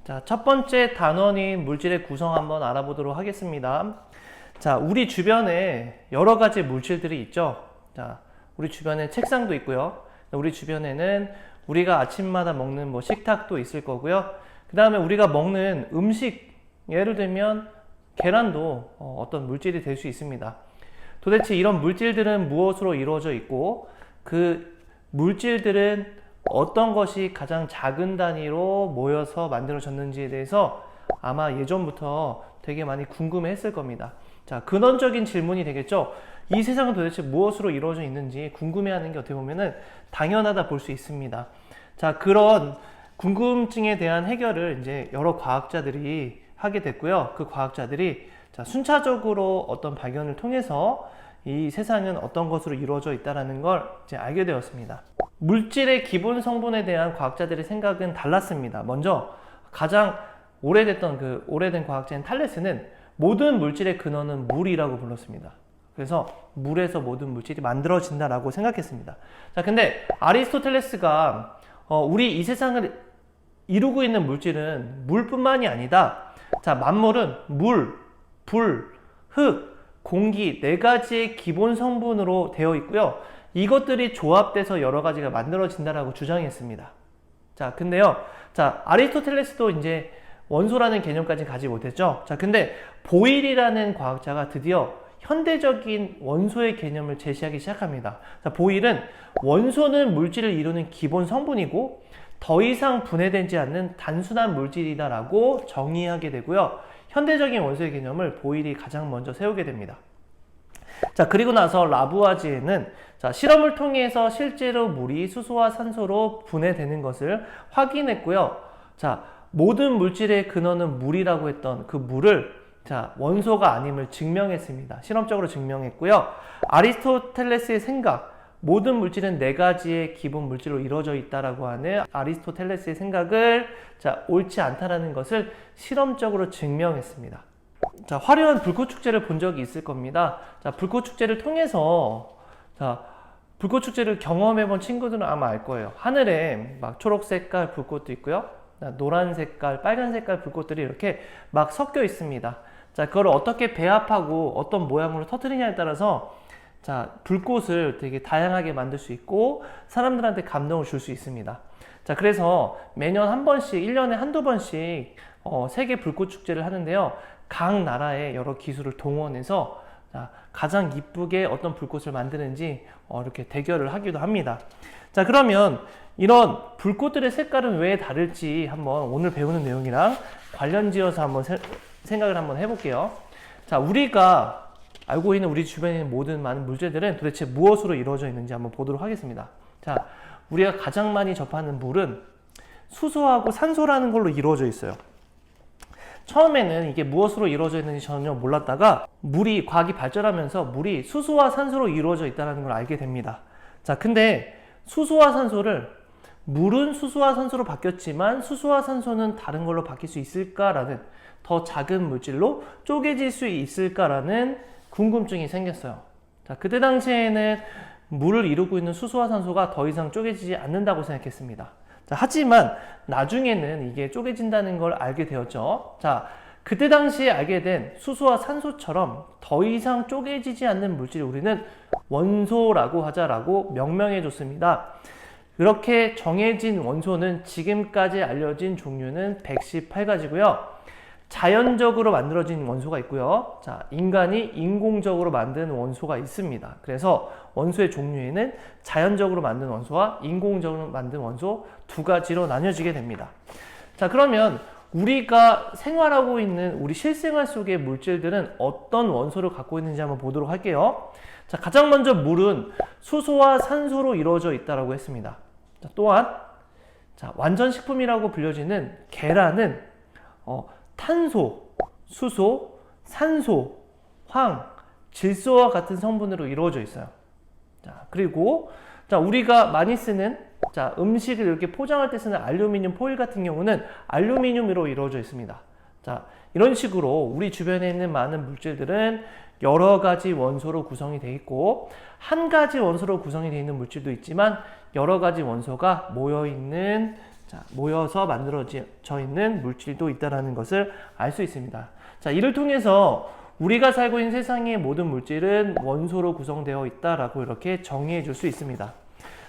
자, 첫 번째 단원인 물질의 구성 한번 알아보도록 하겠습니다. 자, 우리 주변에 여러 가지 물질들이 있죠. 자, 우리 주변에 책상도 있고요. 우리 주변에는 우리가 아침마다 먹는 뭐 식탁도 있을 거고요. 그 다음에 우리가 먹는 음식, 예를 들면 계란도 어떤 물질이 될 수 있습니다. 도대체 이런 물질들은 무엇으로 이루어져 있고 그 물질들은 어떤 것이 가장 작은 단위로 모여서 만들어졌는지에 대해서 아마 예전부터 되게 많이 궁금해 했을 겁니다. 자, 근원적인 질문이 되겠죠. 이 세상은 도대체 무엇으로 이루어져 있는지 궁금해하는 게 어떻게 보면은 당연하다 볼 수 있습니다. 자, 그런 궁금증에 대한 해결을 이제 여러 과학자들이 하게 됐고요. 그 과학자들이 자, 순차적으로 어떤 발견을 통해서 이 세상은 어떤 것으로 이루어져 있다는 걸 이제 알게 되었습니다. 물질의 기본 성분에 대한 과학자들의 생각은 달랐습니다. 먼저 가장 오래된 과학자인 탈레스는 모든 물질의 근원은 물이라고 불렀습니다. 그래서 물에서 모든 물질이 만들어진다라고 생각했습니다. 자, 근데 아리스토텔레스가 우리 이 세상을 이루고 있는 물질은 물뿐만이 아니다. 자, 만물은 물, 불, 흙, 공기 네 가지의 기본 성분으로 되어 있고요. 이것들이 조합돼서 여러 가지가 만들어진다라고 주장했습니다. 자, 근데요. 자, 아리스토텔레스도 이제 원소라는 개념까지 가지 못했죠. 자, 근데 보일이라는 과학자가 드디어 현대적인 원소의 개념을 제시하기 시작합니다. 자, 보일은 원소는 물질을 이루는 기본 성분이고 더 이상 분해되지 않는 단순한 물질이다라고 정의하게 되고요. 현대적인 원소의 개념을 보일이 가장 먼저 세우게 됩니다. 자, 그리고 나서 라부아지에는 자, 실험을 통해서 실제로 물이 수소와 산소로 분해되는 것을 확인했고요. 자, 모든 물질의 근원은 물이라고 했던 그 물을 자, 원소가 아님을 증명했습니다. 실험적으로 증명했고요. 아리스토텔레스의 생각, 모든 물질은 네 가지의 기본 물질로 이루어져 있다라고 하는 아리스토텔레스의 생각을 자, 옳지 않다라는 것을 실험적으로 증명했습니다. 자, 화려한 불꽃 축제를 본 적이 있을 겁니다. 자, 불꽃 축제를 통해서 자, 불꽃 축제를 경험해 본 친구들은 아마 알 거예요. 하늘에 막 초록 색깔 불꽃도 있고요. 노란 색깔, 빨간 색깔 불꽃들이 이렇게 막 섞여 있습니다. 자, 그걸 어떻게 배합하고 어떤 모양으로 터뜨리냐에 따라서 자, 불꽃을 되게 다양하게 만들 수 있고 사람들한테 감동을 줄 수 있습니다. 자, 그래서 매년 한 번씩, 1년에 한두 번씩 세계 불꽃 축제를 하는데요. 각 나라의 여러 기술을 동원해서 자, 가장 이쁘게 어떤 불꽃을 만드는지 이렇게 대결을 하기도 합니다. 자, 그러면 이런 불꽃들의 색깔은 왜 다를지 한번 오늘 배우는 내용이랑 관련지어서 한번 생각을 한번 해볼게요. 자, 우리가 알고 있는 우리 주변에 있는 모든 많은 물질들은 도대체 무엇으로 이루어져 있는지 한번 보도록 하겠습니다. 자, 우리가 가장 많이 접하는 물은 수소하고 산소라는 걸로 이루어져 있어요. 처음에는 이게 무엇으로 이루어져 있는지 전혀 몰랐다가 과학이 발전하면서 물이 수소와 산소로 이루어져 있다는 걸 알게 됩니다. 자, 근데 수소와 산소를 물은 수소와 산소로 바뀌었지만 수소와 산소는 다른 걸로 바뀔 수 있을까라는 더 작은 물질로 쪼개질 수 있을까라는 궁금증이 생겼어요. 자, 그때 당시에는 물을 이루고 있는 수소와 산소가 더 이상 쪼개지지 않는다고 생각했습니다. 자, 하지만 나중에는 이게 쪼개진다는 걸 알게 되었죠. 자, 그때 당시에 알게 된 수소와 산소처럼 더 이상 쪼개지지 않는 물질을 우리는 원소라고 하자라고 명명해 줬습니다. 그렇게 정해진 원소는 지금까지 알려진 종류는 118가지고요. 자연적으로 만들어진 원소가 있고요. 자, 인간이 인공적으로 만든 원소가 있습니다. 그래서 원소의 종류에는 자연적으로 만든 원소와 인공적으로 만든 원소 두 가지로 나뉘어지게 됩니다. 자, 그러면 우리가 생활하고 있는 우리 실생활 속의 물질들은 어떤 원소를 갖고 있는지 한번 보도록 할게요. 자, 가장 먼저 물은 수소와 산소로 이루어져 있다고 했습니다. 자, 또한 자, 완전식품이라고 불려지는 계란은 탄소, 수소, 산소, 황, 질소와 같은 성분으로 이루어져 있어요. 자, 그리고 자, 우리가 많이 쓰는 자, 음식을 이렇게 포장할 때 쓰는 알루미늄 포일 같은 경우는 알루미늄으로 이루어져 있습니다. 자, 이런 식으로 우리 주변에 있는 많은 물질들은 여러 가지 원소로 구성이 되어 있고 한 가지 원소로 구성이 되어 있는 물질도 있지만 여러 가지 원소가 모여 있는 자, 모여서 만들어져 있는 물질도 있다는 것을 알 수 있습니다. 자, 이를 통해서 우리가 살고 있는 세상의 모든 물질은 원소로 구성되어 있다라고 이렇게 정의해 줄 수 있습니다.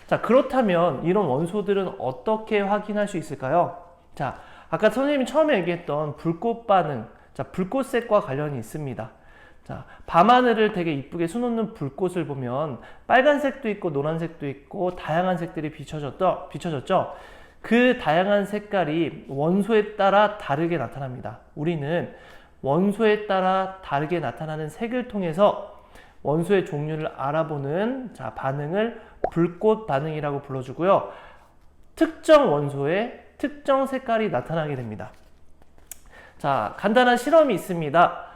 자, 그렇다면 이런 원소들은 어떻게 확인할 수 있을까요? 자, 아까 선생님이 처음에 얘기했던 불꽃 반응, 자, 불꽃색과 관련이 있습니다. 자, 밤하늘을 되게 이쁘게 수놓는 불꽃을 보면 빨간색도 있고 노란색도 있고 다양한 색들이 비춰졌죠? 그 다양한 색깔이 원소에 따라 다르게 나타납니다. 우리는 원소에 따라 다르게 나타나는 색을 통해서 원소의 종류를 알아보는 반응을 불꽃 반응이라고 불러주고요. 특정 원소에 특정 색깔이 나타나게 됩니다. 자, 간단한 실험이 있습니다.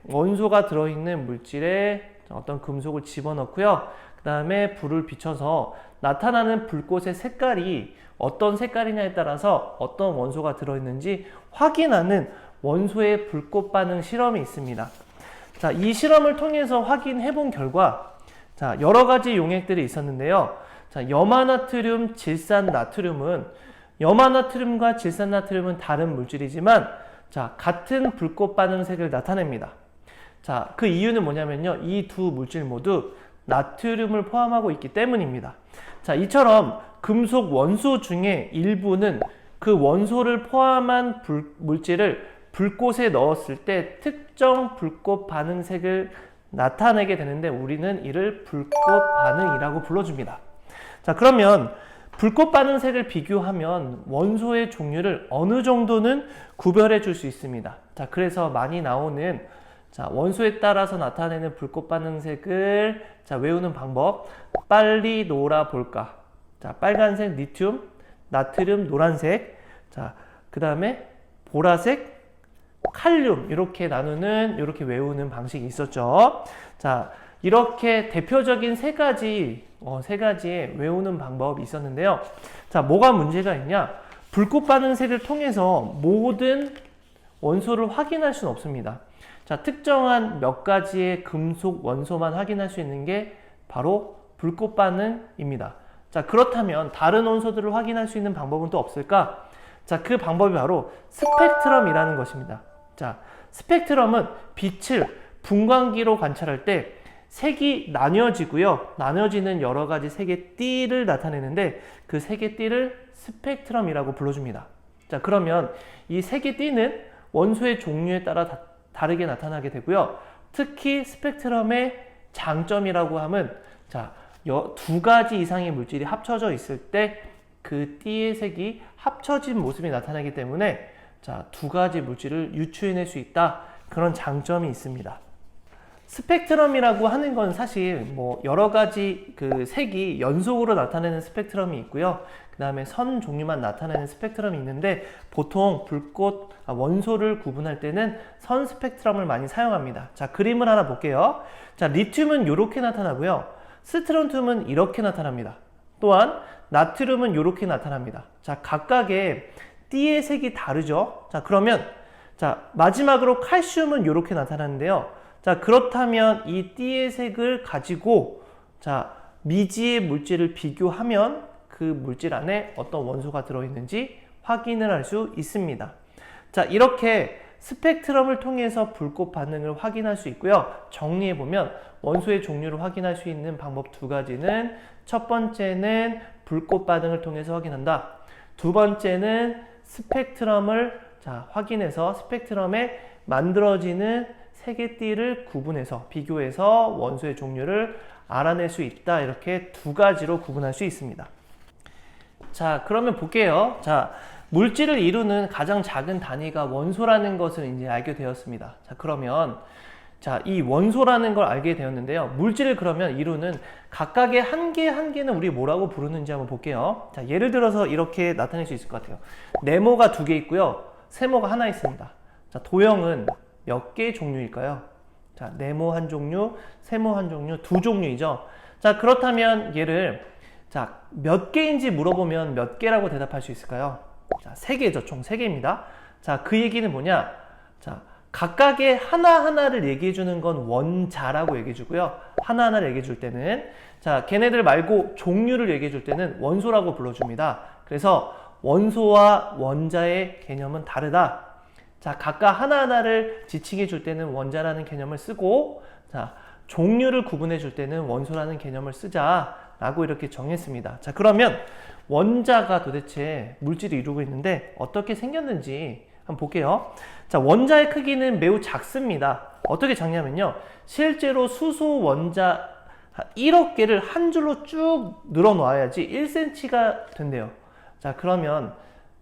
원소가 들어있는 물질에 어떤 금속을 집어넣고요. 그 다음에 불을 비춰서 나타나는 불꽃의 색깔이 어떤 색깔이냐에 따라서 어떤 원소가 들어있는지 확인하는 원소의 불꽃 반응 실험이 있습니다. 자, 이 실험을 통해서 확인해 본 결과, 자, 여러 가지 용액들이 있었는데요. 자, 염화나트륨, 질산나트륨은 염화나트륨과 질산나트륨은 다른 물질이지만, 자, 같은 불꽃 반응색을 나타냅니다. 자, 그 이유는 뭐냐면요. 이 두 물질 모두 나트륨을 포함하고 있기 때문입니다. 자, 이처럼 금속 원소 중에 일부는 그 원소를 포함한 물질을 불꽃에 넣었을 때 특정 불꽃 반응색을 나타내게 되는데 우리는 이를 불꽃 반응이라고 불러줍니다. 자, 그러면 불꽃 반응색을 비교하면 원소의 종류를 어느 정도는 구별해 줄 수 있습니다. 자, 그래서 많이 나오는 원소에 따라서 나타내는 불꽃 반응색을 외우는 방법, 빨리 놀아볼까. 자, 빨간색 리튬, 나트륨, 노란색, 자, 그 다음에 보라색, 칼륨, 이렇게 이렇게 외우는 방식이 있었죠. 자, 이렇게 대표적인 세 가지의 외우는 방법이 있었는데요. 자, 뭐가 문제가 있냐? 불꽃 반응색을 통해서 모든 원소를 확인할 수는 없습니다. 자, 특정한 몇 가지의 금속 원소만 확인할 수 있는 게 바로 불꽃 반응입니다. 자, 그렇다면 다른 원소들을 확인할 수 있는 방법은 또 없을까? 자, 그 방법이 바로 스펙트럼이라는 것입니다. 자, 스펙트럼은 빛을 분광기로 관찰할 때 색이 나뉘어지고요. 나뉘어지는 여러 가지 색의 띠를 나타내는데 그 색의 띠를 스펙트럼이라고 불러줍니다. 자, 그러면 이 색의 띠는 원소의 종류에 따라 다르게 나타나게 되고요. 특히 스펙트럼의 장점이라고 하면 두 가지 이상의 물질이 합쳐져 있을 때 그 띠의 색이 합쳐진 모습이 나타나기 때문에 두 가지 물질을 유추해낼 수 있다. 그런 장점이 있습니다. 스펙트럼이라고 하는 건 사실 여러 가지 그 색이 연속으로 나타내는 스펙트럼이 있고요. 그 다음에 선 종류만 나타내는 스펙트럼이 있는데 보통 원소를 구분할 때는 선 스펙트럼을 많이 사용합니다. 자, 그림을 하나 볼게요. 자, 리튬은 이렇게 나타나고요. 스트론튬은 이렇게 나타납니다. 또한 나트륨은 이렇게 나타납니다. 자, 각각의 띠의 색이 다르죠. 자, 그러면 마지막으로 칼슘은 이렇게 나타나는데요. 자, 그렇다면 이 띠의 색을 가지고 미지의 물질을 비교하면 그 물질 안에 어떤 원소가 들어있는지 확인을 할 수 있습니다. 자, 이렇게 스펙트럼을 통해서 불꽃 반응을 확인할 수 있고요. 정리해보면 원소의 종류를 확인할 수 있는 방법 두 가지는 첫 번째는 불꽃 반응을 통해서 확인한다. 두 번째는 스펙트럼을 확인해서 스펙트럼에 만들어지는 색의 띠를 구분해서 비교해서 원소의 종류를 알아낼 수 있다. 이렇게 두 가지로 구분할 수 있습니다. 자, 그러면 볼게요. 자, 물질을 이루는 가장 작은 단위가 원소라는 것을 이제 알게 되었습니다. 자, 그러면 이 원소라는 걸 알게 되었는데요. 물질을 그러면 이루는 각각의 한 개는 우리 뭐라고 부르는지 한번 볼게요. 자, 예를 들어서 이렇게 나타낼 수 있을 것 같아요. 네모가 2개 있고요. 세모가 하나 있습니다. 자, 도형은 몇 개의 종류일까요? 자, 네모 한 종류, 세모 한 종류, 두 종류이죠. 자, 그렇다면 얘를 몇 개인지 물어보면 몇 개라고 대답할 수 있을까요? 자, 3개죠. 총 3개입니다. 자, 그 얘기는 뭐냐? 자, 각각의 하나하나를 얘기해 주는 건 원자라고 얘기해 주고요. 하나하나를 얘기해 줄 때는, 자, 걔네들 말고 종류를 얘기해 줄 때는 원소라고 불러줍니다. 그래서 원소와 원자의 개념은 다르다. 자, 각각 하나하나를 지칭해 줄 때는 원자라는 개념을 쓰고, 자, 종류를 구분해 줄 때는 원소라는 개념을 쓰자라고 이렇게 정했습니다. 자, 그러면 원자가 도대체 물질을 이루고 있는데 어떻게 생겼는지 한번 볼게요. 자, 원자의 크기는 매우 작습니다. 어떻게 작냐면요. 실제로 수소 원자 1억 개를 한 줄로 쭉 늘어놓아야지 1cm가 된대요. 자, 그러면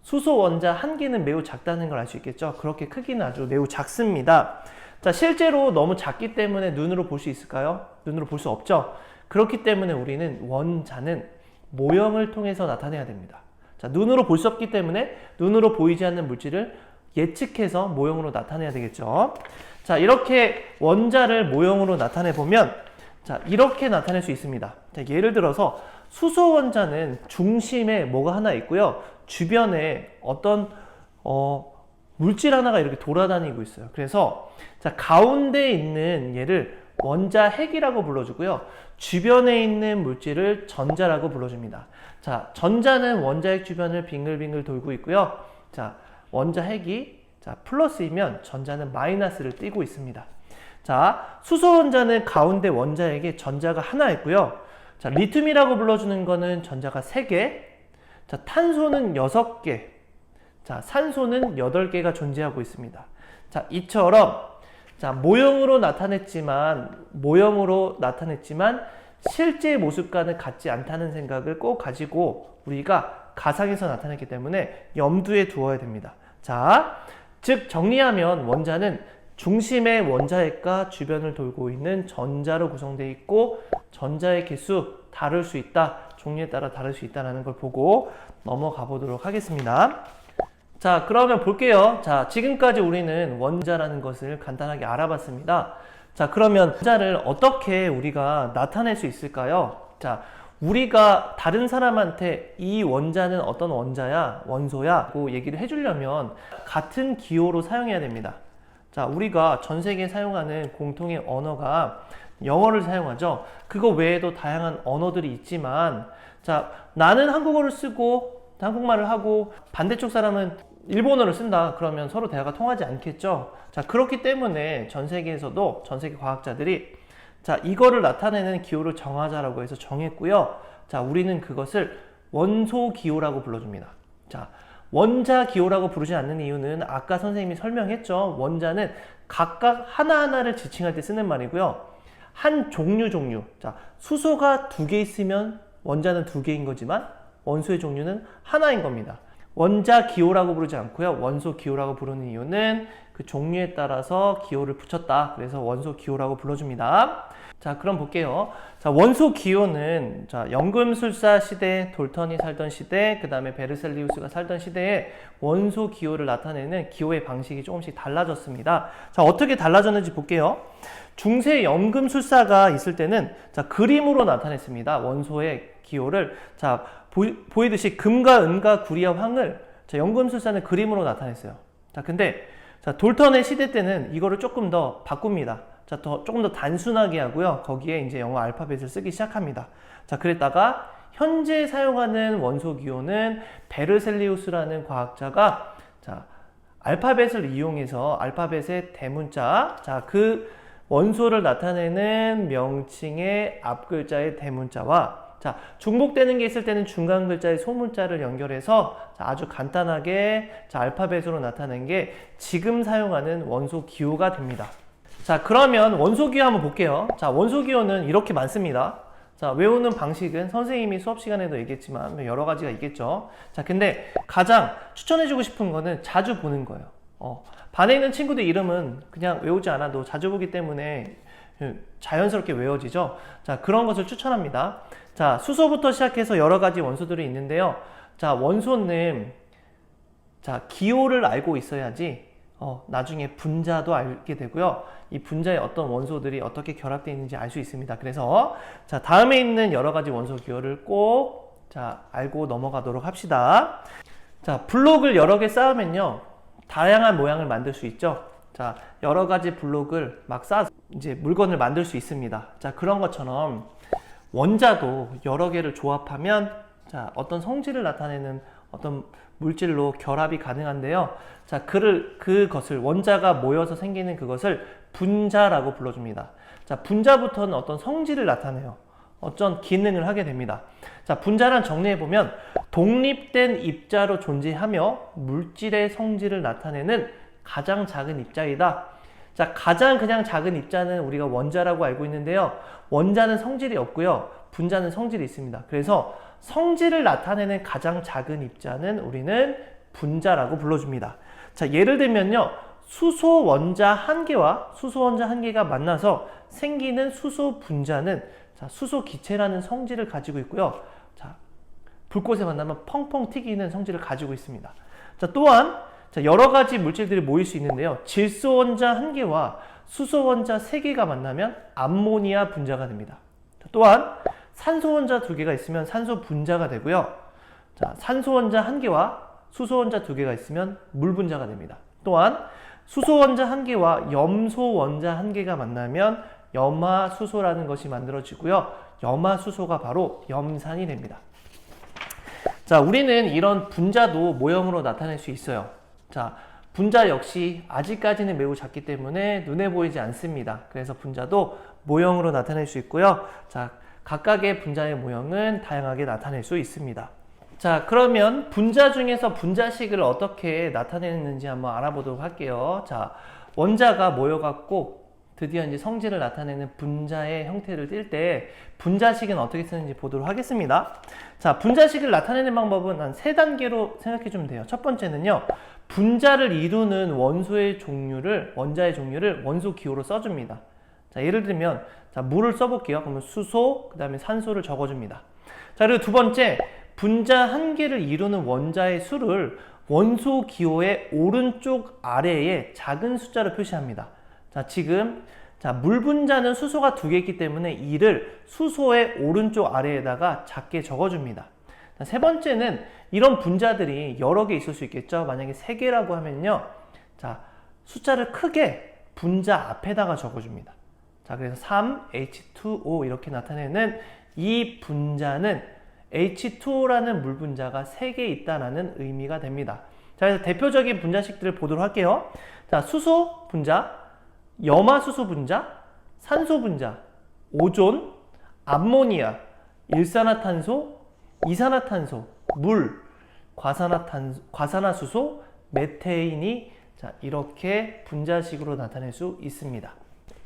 수소 원자 한 개는 매우 작다는 걸 알 수 있겠죠. 그렇게 크기는 아주 매우 작습니다. 자, 실제로 너무 작기 때문에 눈으로 볼 수 있을까요? 눈으로 볼 수 없죠. 그렇기 때문에 우리는 원자는 모형을 통해서 나타내야 됩니다. 자, 눈으로 볼 수 없기 때문에 눈으로 보이지 않는 물질을 예측해서 모형으로 나타내야 되겠죠. 자, 이렇게 원자를 모형으로 나타내 보면, 자, 이렇게 나타낼 수 있습니다. 자, 예를 들어서 수소 원자는 중심에 뭐가 하나 있고요. 주변에 어떤 물질 하나가 이렇게 돌아다니고 있어요. 그래서 자, 가운데 있는 얘를 원자핵이라고 불러주고요. 주변에 있는 물질을 전자라고 불러줍니다. 자, 전자는 원자핵 주변을 빙글빙글 돌고 있고요. 자, 원자핵이 자, 플러스이면 전자는 마이너스를 띠고 있습니다. 자, 수소 원자는 가운데 원자핵에 전자가 하나 있고요. 자, 리튬이라고 불러주는 거는 전자가 3개, 자, 탄소는 6개, 자, 산소는 8개가 존재하고 있습니다. 자, 이처럼 자, 모형으로 나타냈지만 실제 모습과는 같지 않다는 생각을 꼭 가지고 우리가 가상에서 나타냈기 때문에 염두에 두어야 됩니다. 자, 즉 정리하면 원자는 중심의 원자핵과 주변을 돌고 있는 전자로 구성되어 있고 전자의 개수 다를 수 있다, 종류에 따라 다를 수 있다는 걸 보고 넘어가 보도록 하겠습니다. 자, 그러면 볼게요. 자, 지금까지 우리는 원자라는 것을 간단하게 알아봤습니다. 자, 그러면 원자를 어떻게 우리가 나타낼 수 있을까요? 자, 우리가 다른 사람한테 이 원자는 어떤 원자야, 원소야 라고 얘기를 해주려면 같은 기호로 사용해야 됩니다. 자, 우리가 전 세계에 사용하는 공통의 언어가 영어를 사용하죠. 그거 외에도 다양한 언어들이 있지만, 자, 나는 한국어를 쓰고 한국말을 하고 반대쪽 사람은 일본어를 쓴다. 그러면 서로 대화가 통하지 않겠죠. 자, 그렇기 때문에 전 세계에서도 전 세계 과학자들이 자, 이거를 나타내는 기호를 정하자라고 해서 정했고요. 자, 우리는 그것을 원소 기호라고 불러줍니다. 자, 원자 기호라고 부르지 않는 이유는 아까 선생님이 설명했죠. 원자는 각각 하나하나를 지칭할 때 쓰는 말이고요. 한 종류. 자, 수소가 2개 있으면 원자는 2개인 거지만 원소의 종류는 하나인 겁니다. 원자 기호라고 부르지 않고요. 원소 기호라고 부르는 이유는 그 종류에 따라서 기호를 붙였다. 그래서 원소 기호라고 불러줍니다. 자, 그럼 볼게요. 자, 원소 기호는 자, 연금술사 시대, 돌턴이 살던 시대, 그 다음에 베르셀리우스가 살던 시대에 원소 기호를 나타내는 기호의 방식이 조금씩 달라졌습니다. 자, 어떻게 달라졌는지 볼게요. 중세 연금술사가 있을 때는 자, 그림으로 나타냈습니다. 원소의 기호를. 자, 보이듯이 금과 은과 구리와 황을 자, 연금술사는 그림으로 나타냈어요. 자, 근데 자, 돌턴의 시대 때는 이거를 조금 더 바꿉니다. 자, 조금 더 단순하게 하고요. 거기에 이제 영어 알파벳을 쓰기 시작합니다. 자, 그랬다가 현재 사용하는 원소 기호는 베르셀리우스라는 과학자가 자, 알파벳을 이용해서 알파벳의 대문자, 자, 그 원소를 나타내는 명칭의 앞글자의 대문자와 자, 중복되는 게 있을 때는 중간 글자의 소문자를 연결해서 자, 아주 간단하게 자, 알파벳으로 나타낸 게 지금 사용하는 원소 기호가 됩니다. 자, 그러면 원소 기호 한번 볼게요. 자, 원소 기호는 이렇게 많습니다. 자, 외우는 방식은 선생님이 수업 시간에도 얘기했지만 여러 가지가 있겠죠. 자, 근데 가장 추천해주고 싶은 거는 자주 보는 거예요. 반에 있는 친구들 이름은 그냥 외우지 않아도 자주 보기 때문에 자연스럽게 외워지죠. 자, 그런 것을 추천합니다. 자, 수소부터 시작해서 여러 가지 원소들이 있는데요. 자, 원소는 자, 기호를 알고 있어야지 나중에 분자도 알게 되고요. 이 분자에 어떤 원소들이 어떻게 결합되어 있는지 알 수 있습니다. 그래서 자, 다음에 있는 여러 가지 원소 기호를 꼭 자, 알고 넘어가도록 합시다. 자, 블록을 여러 개 쌓으면요. 다양한 모양을 만들 수 있죠. 자, 여러 가지 블록을 막 쌓아서 이제 물건을 만들 수 있습니다. 자, 그런 것처럼 원자도 여러 개를 조합하면 자, 어떤 성질을 나타내는 어떤 물질로 결합이 가능한데요. 자, 그것을 원자가 모여서 생기는 그것을 분자라고 불러줍니다. 자, 분자부터는 어떤 성질을 나타내요. 어떤 기능을 하게 됩니다. 자, 분자란 정리해보면 독립된 입자로 존재하며 물질의 성질을 나타내는 가장 작은 입자이다. 자, 가장 그냥 작은 입자는 우리가 원자라고 알고 있는데요. 원자는 성질이 없고요. 분자는 성질이 있습니다. 그래서 성질을 나타내는 가장 작은 입자는 우리는 분자라고 불러줍니다. 자, 예를 들면요. 수소 원자 한 개와 수소 원자 한 개가 만나서 생기는 수소 분자는 자, 수소 기체라는 성질을 가지고 있고요. 자, 불꽃에 만나면 펑펑 튀기는 성질을 가지고 있습니다. 자, 또한 자, 여러 가지 물질들이 모일 수 있는데요. 질소 원자 한 개와 수소 원자 세 개가 만나면 암모니아 분자가 됩니다. 자, 또한 산소 원자 두 개가 있으면 산소 분자가 되고요. 자, 산소 원자 한 개와 수소 원자 두 개가 있으면 물 분자가 됩니다. 또한 수소 원자 한 개와 염소 원자 한 개가 만나면 염화수소라는 것이 만들어지고요. 염화수소가 바로 염산이 됩니다. 자, 우리는 이런 분자도 모형으로 나타낼 수 있어요. 자, 분자 역시 아직까지는 매우 작기 때문에 눈에 보이지 않습니다. 그래서 분자도 모형으로 나타낼 수 있고요. 자, 각각의 분자의 모형은 다양하게 나타낼 수 있습니다. 자, 그러면 분자 중에서 분자식을 어떻게 나타내는지 한번 알아보도록 할게요. 자, 원자가 모여갖고 드디어 이제 성질을 나타내는 분자의 형태를 띌 때 분자식은 어떻게 쓰는지 보도록 하겠습니다. 자, 분자식을 나타내는 방법은 한 3단계로 생각해 주면 돼요. 첫 번째는요. 분자를 이루는 원자의 종류를 원소 기호로 써줍니다. 자, 예를 들면 자, 물을 써볼게요. 그러면 수소, 그 다음에 산소를 적어줍니다. 자, 그리고 두 번째, 분자 한 개를 이루는 원자의 수를 원소 기호의 오른쪽 아래에 작은 숫자로 표시합니다. 자, 지금 물 분자는 수소가 2개 있기 때문에 이를 수소의 오른쪽 아래에다가 작게 적어줍니다. 자, 세 번째는 이런 분자들이 여러 개 있을 수 있겠죠. 만약에 3개라고 하면요. 자, 숫자를 크게 분자 앞에다가 적어줍니다. 자, 그래서 3H2O 이렇게 나타내는 이 분자는 H2O라는 물 분자가 3개 있다는 의미가 됩니다. 자, 그래서 대표적인 분자식들을 보도록 할게요. 자, 수소 분자, 염화수소 분자, 산소 분자, 오존, 암모니아, 일산화탄소, 이산화탄소, 물, 과산화수소, 메테인이 자, 이렇게 분자식으로 나타낼 수 있습니다.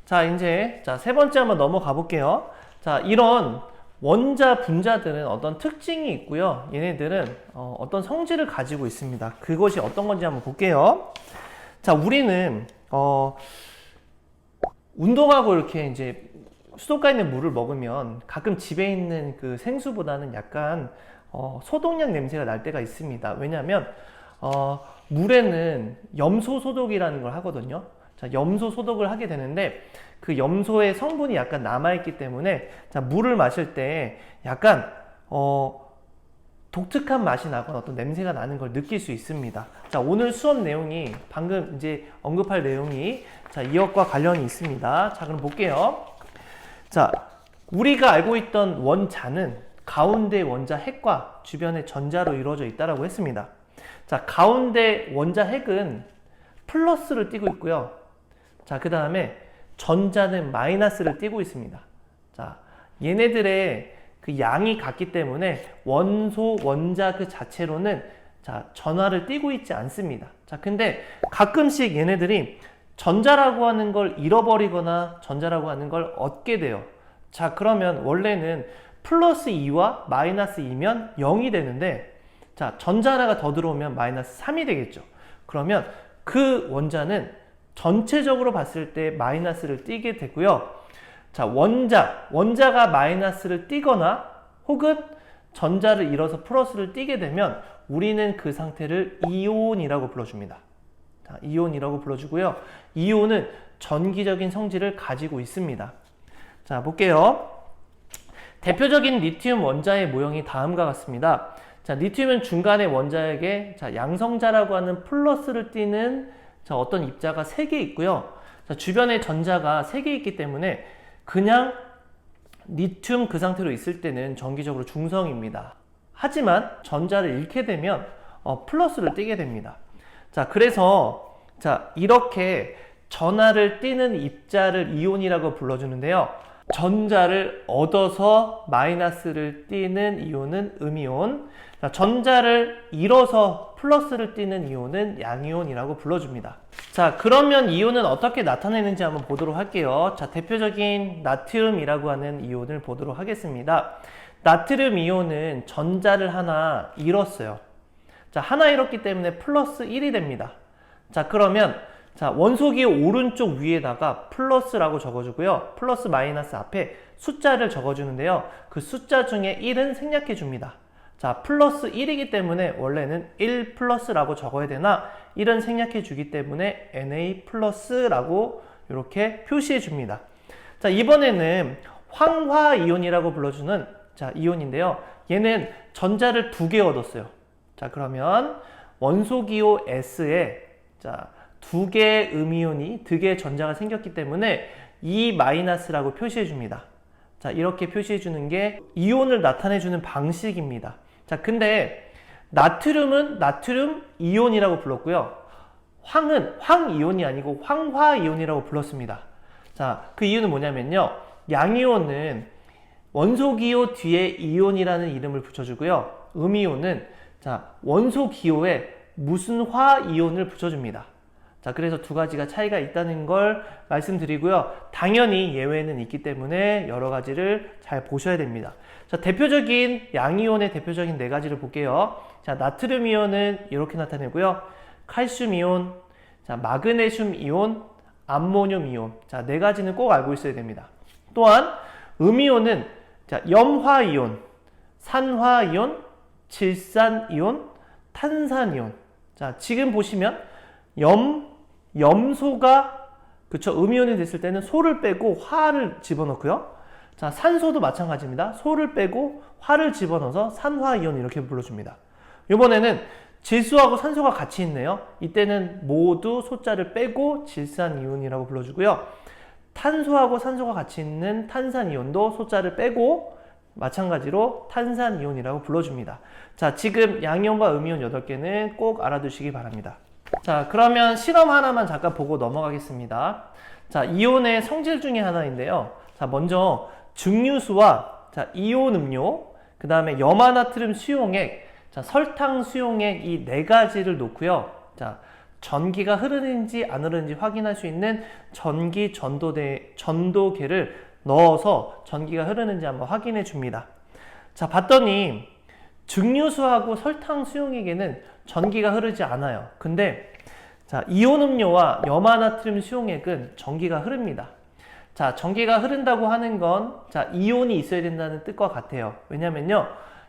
자, 이제 세 번째 한번 넘어가 볼게요. 자, 이런 원자 분자들은 어떤 특징이 있고요. 얘네들은 어떤 성질을 가지고 있습니다. 그것이 어떤 건지 한번 볼게요. 자, 우리는 운동하고 이렇게 이제 수도가에 있는 물을 먹으면 가끔 집에 있는 그 생수보다는 약간 소독약 냄새가 날 때가 있습니다. 왜냐하면 물에는 염소 소독이라는 걸 하거든요. 자, 염소 소독을 하게 되는데 그 염소의 성분이 약간 남아있기 때문에 자, 물을 마실 때 약간 독특한 맛이 나거나 어떤 냄새가 나는 걸 느낄 수 있습니다. 자, 오늘 수업 내용이 방금 이제 언급할 내용이 자, 이것과 관련이 있습니다. 자, 그럼 볼게요. 자, 우리가 알고 있던 원자는 가운데 원자 핵과 주변의 전자로 이루어져 있다고 했습니다. 자, 가운데 원자 핵은 플러스를 띠고 있고요. 자, 그 다음에 전자는 마이너스를 띠고 있습니다. 자, 얘네들의 그 양이 같기 때문에 원소, 원자 그 자체로는 자, 전화를 띠고 있지 않습니다. 자, 근데 가끔씩 얘네들이 전자라고 하는 걸 잃어버리거나 전자라고 하는 걸 얻게 돼요. 자, 그러면 원래는 플러스 2와 마이너스 2면 0이 되는데 자, 전자 하나가 더 들어오면 마이너스 3이 되겠죠. 그러면 그 원자는 전체적으로 봤을 때 마이너스를 띠게 되고요. 자, 원자가 마이너스를 띠거나 혹은 전자를 잃어서 플러스를 띠게 되면 우리는 그 상태를 이온이라고 불러줍니다. 자, 이온이라고 불러주고요. 이온은 전기적인 성질을 가지고 있습니다. 자, 볼게요. 대표적인 리튬 원자의 모형이 다음과 같습니다. 자, 리튬은 중간에 원자에게 자, 양성자라고 하는 플러스를 띠는 자, 어떤 입자가 3개 있고요. 자, 주변에 전자가 3개 있기 때문에 그냥 리튬 그 상태로 있을 때는 정기적으로 중성입니다. 하지만 전자를 잃게 되면 플러스를 띠게 됩니다. 자, 그래서 자, 이렇게 전하를 띠는 입자를 이온이라고 불러주는데요. 전자를 얻어서 마이너스를 띠는 이온은 음이온, 자, 전자를 잃어서 플러스를 띠는 이온은 양이온이라고 불러줍니다. 자, 그러면 이온은 어떻게 나타내는지 한번 보도록 할게요. 자, 대표적인 나트륨이라고 하는 이온을 보도록 하겠습니다. 나트륨 이온은 전자를 하나 잃었어요. 자, 하나 잃었기 때문에 플러스 1이 됩니다. 자, 그러면 자, 원소기호 오른쪽 위에다가 플러스라고 적어주고요. 플러스 마이너스 앞에 숫자를 적어주는데요. 그 숫자 중에 1은 생략해 줍니다. 자, 플러스 1이기 때문에 원래는 1 플러스라고 적어야 되나 1은 생략해 주기 때문에 Na 플러스라고 이렇게 표시해 줍니다. 자, 이번에는 황화이온이라고 불러주는 자, 이온인데요. 얘는 전자를 2개 얻었어요. 자, 그러면 원소기호 S에 자, 2개의 음이온이 2개의 전자가 생겼기 때문에 2-라고 표시해 줍니다. 자, 이렇게 표시해 주는 게 이온을 나타내 주는 방식입니다. 자, 근데 나트륨은 나트륨 이온이라고 불렀고요. 황은 황이온이 아니고 황화이온이라고 불렀습니다. 자, 그 이유는 뭐냐면요. 양이온은 원소기호 뒤에 이온이라는 이름을 붙여주고요. 음이온은 자, 원소기호에 무슨 화이온을 붙여줍니다. 자, 그래서 두 가지가 차이가 있다는 걸 말씀드리고요. 당연히 예외는 있기 때문에 여러 가지를 잘 보셔야 됩니다. 자, 대표적인 양이온의 대표적인 4가지를 볼게요. 자, 나트륨 이온은 이렇게 나타내고요. 칼슘 이온, 자, 마그네슘 이온, 암모늄 이온. 자, 4가지는 꼭 알고 있어야 됩니다. 또한 음이온은 자, 염화 이온, 산화 이온, 질산 이온, 탄산 이온. 자, 지금 보시면 염소가 그쵸, 음이온이 됐을 때는 소를 빼고 화를 집어넣고요. 자, 산소도 마찬가지입니다. 소를 빼고 화를 집어넣어서 산화이온 이렇게 불러줍니다. 이번에는 질소하고 산소가 같이 있네요. 이때는 모두 소자를 빼고 질산이온이라고 불러주고요. 탄소하고 산소가 같이 있는 탄산이온도 소자를 빼고 마찬가지로 탄산이온이라고 불러줍니다. 자, 지금 양이온과 음이온 8개는 꼭 알아두시기 바랍니다. 자, 그러면 실험 하나만 잠깐 보고 넘어가겠습니다. 자, 이온의 성질 중에 하나인데요. 자, 먼저 증류수와 자, 이온 음료, 그 다음에 염화나트륨 수용액, 자, 설탕 수용액 이 4가지를 놓고요. 자, 전기가 흐르는지 안 흐르는지 확인할 수 있는 전기 전도계를 넣어서 전기가 흐르는지 한번 확인해 줍니다. 자, 봤더니 증류수하고 설탕 수용액에는 전기가 흐르지 않아요. 근데 자, 이온 음료와 염화나트륨 수용액은 전기가 흐릅니다. 자, 전기가 흐른다고 하는 건 자, 이온이 있어야 된다는 뜻과 같아요. 왜냐면요,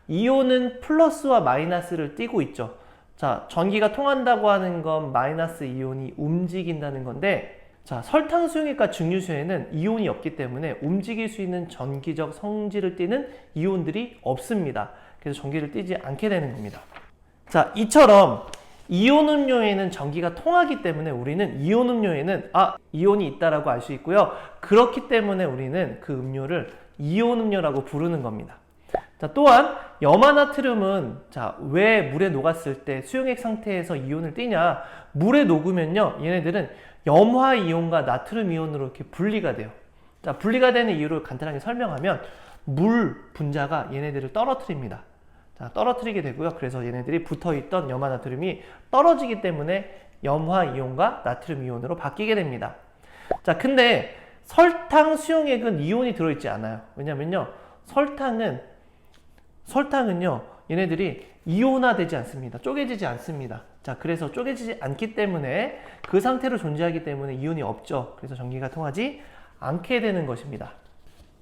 이온은 플러스와 마이너스를 띠고 있죠. 자, 전기가 통한다고 하는 건 마이너스 이온이 움직인다는 건데, 자, 설탕 수용액과 증류수에는 이온이 없기 때문에 움직일 수 있는 전기적 성질을 띠는 이온들이 없습니다. 그래서 전기를 띠지 않게 되는 겁니다. 자, 이처럼 이온 음료에는 전기가 통하기 때문에 우리는 이온 음료에는 이온이 있다라고 알 수 있고요. 그렇기 때문에 우리는 그 음료를 이온 음료라고 부르는 겁니다. 자, 또한 염화나트륨은 자, 왜 물에 녹았을 때 수용액 상태에서 이온을 띠냐? 물에 녹으면요, 얘네들은 염화 이온과 나트륨 이온으로 이렇게 분리가 돼요. 자, 분리가 되는 이유를 간단하게 설명하면 물 분자가 얘네들을 떨어뜨립니다. 자, 떨어뜨리게 되고요. 그래서 얘네들이 붙어있던 염화나트륨이 떨어지기 때문에 염화이온과 나트륨 이온으로 바뀌게 됩니다. 자, 근데 설탕 수용액은 이온이 들어있지 않아요. 왜냐면요, 설탕은요, 얘네들이 이온화되지 않습니다. 쪼개지지 않습니다. 자, 그래서 쪼개지지 않기 때문에 그 상태로 존재하기 때문에 이온이 없죠. 그래서 전기가 통하지 않게 되는 것입니다.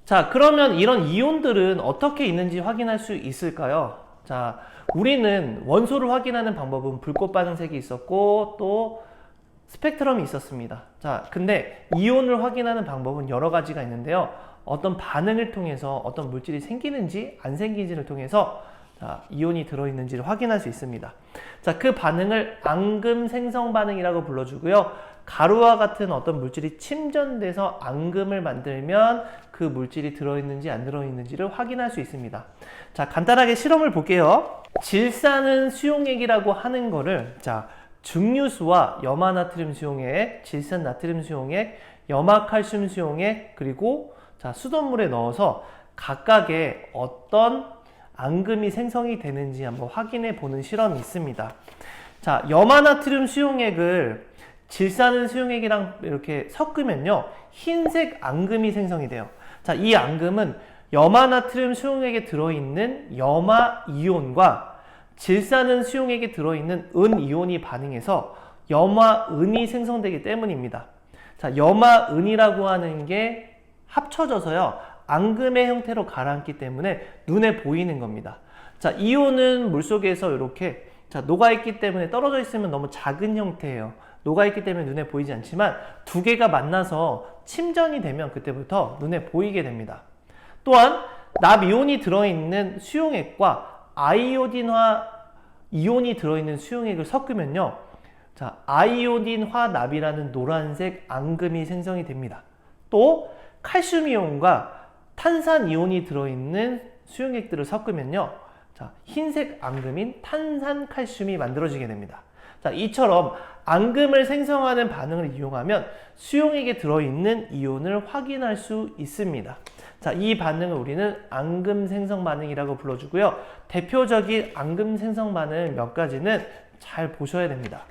자, 그러면 이런 이온들은 어떻게 있는지 확인할 수 있을까요? 자, 우리는 원소를 확인하는 방법은 불꽃 반응색이 있었고 또 스펙트럼이 있었습니다. 자, 근데 이온을 확인하는 방법은 여러 가지가 있는데요. 어떤 반응을 통해서 어떤 물질이 생기는지 안 생기는지를 통해서 자, 이온이 들어있는지를 확인할 수 있습니다. 자, 그 반응을 앙금 생성 반응이라고 불러주고요. 가루와 같은 어떤 물질이 침전돼서 앙금을 만들면 그 물질이 들어있는지 안 들어있는지를 확인할 수 있습니다. 자, 간단하게 실험을 볼게요. 질산은 수용액이라고 하는 거를, 자, 증류수와 염화나트륨 수용액, 질산 나트륨 수용액, 염화칼슘 수용액, 그리고 자, 수돗물에 넣어서 각각의 어떤 앙금이 생성이 되는지 한번 확인해 보는 실험이 있습니다. 자, 염화나트륨 수용액을 질산은 수용액이랑 이렇게 섞으면요, 흰색 앙금이 생성이 돼요. 자, 이 앙금은 염화나트륨 수용액에 들어있는 염화이온과 질산은 수용액에 들어있는 은이온이 반응해서 염화은이 생성되기 때문입니다. 자, 염화은이라고 하는 게 합쳐져서요, 앙금의 형태로 가라앉기 때문에 눈에 보이는 겁니다. 자, 이온은 물속에서 이렇게 자, 녹아있기 때문에 떨어져 있으면 너무 작은 형태예요. 녹아있기 때문에 눈에 보이지 않지만 두 개가 만나서 침전이 되면 그때부터 눈에 보이게 됩니다. 또한 납이온이 들어있는 수용액과 아이오딘화 이온이 들어있는 수용액을 섞으면요, 자, 아이오딘화 납이라는 노란색 앙금이 생성이 됩니다. 또 칼슘 이온과 탄산 이온이 들어있는 수용액들을 섞으면요, 자, 흰색 앙금인 탄산칼슘이 만들어지게 됩니다. 자, 이처럼 앙금을 생성하는 반응을 이용하면 수용액에 들어있는 이온을 확인할 수 있습니다. 자, 이 반응을 우리는 앙금 생성 반응이라고 불러주고요. 대표적인 앙금 생성 반응 몇 가지는 잘 보셔야 됩니다.